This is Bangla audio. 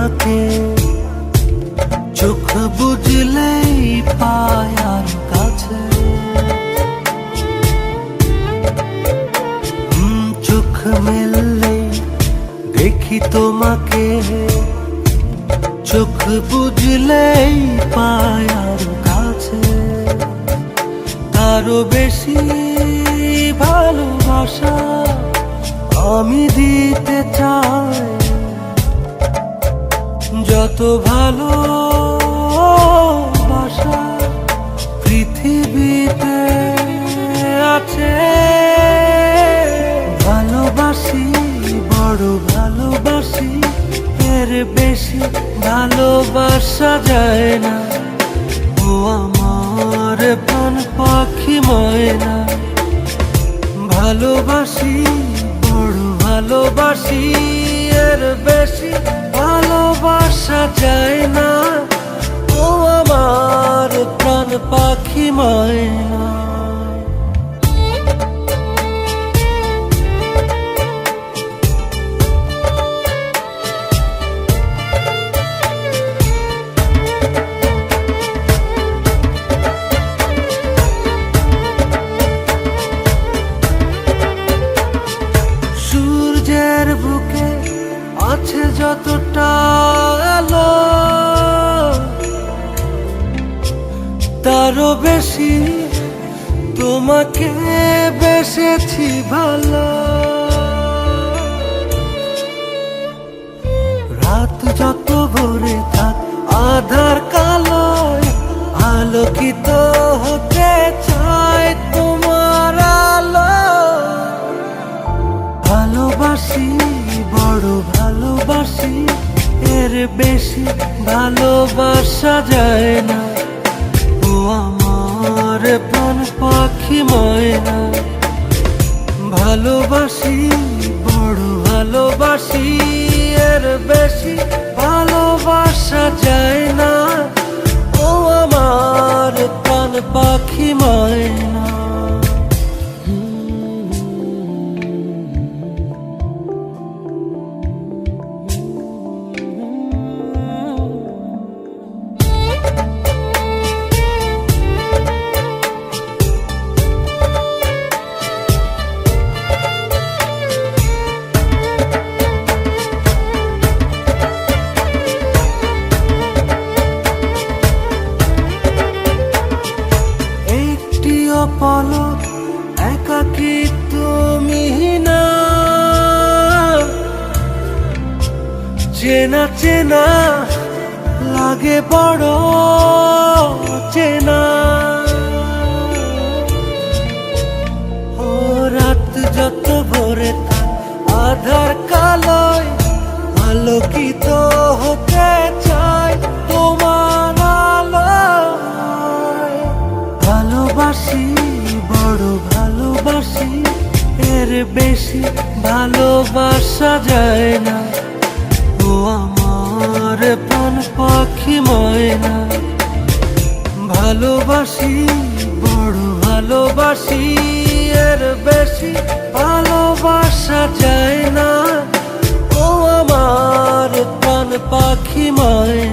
তোমাকে চোখ বুঝলেই পায় আর কাছে। চোখ মেললেই দেখি তোমাকে, চোখ বুঝলেই পায় আর কাছে। তারও বেশি ভালোবাসা আমি দিতে চাই, যত ভালোবাসা পৃথিবীতে আছে। ভালোবাসি, বড় ভালোবাসি, এর বেশি ভালোবাসা যায় না। ও আমার প্রাণ পাখি ময়না, ভালোবাসি, বড় ভালোবাসি, এর বেশি ভালোবাসা যায় না। ও আমার প্রাণ পাখি ময়না। সূর্যের বুকে আছে যতটা আলো, তারও বেশি তোমাকে বেসেছি ভালো। রাত যত ভরে থাক আধার কালোয়, আলোকিত হতে চায় তোমার আলো। ভালোবাসি, বড় ভালোবাসি, এর বেশি ভালোবাসা যায় না। ও আমার প্রাণ পাখি ময়না, ভালোবাসি, বড় ভালোবাসি, এর বেশি ভালোবাসা যায় না। ও আমার প্রাণ পাখি ময়না। পলক একাকী তুমি না, চেনা চেনা লাগে বড় চেনা। ও রাত যত ভরে থাক আধার কালোয়, আলোকিত হতে চাই তোমার আলোয়। ভালোবাসি, বড় ভালোবাসি, এর বেশি ভালোবাসা যায় না। ও আমার প্রাণ পাখি ময়না, ভালোবাসি, বড় ভালোবাসি, এর বেশি ভালোবাসা যায় না। ও আমার প্রাণ পাখি ময়না।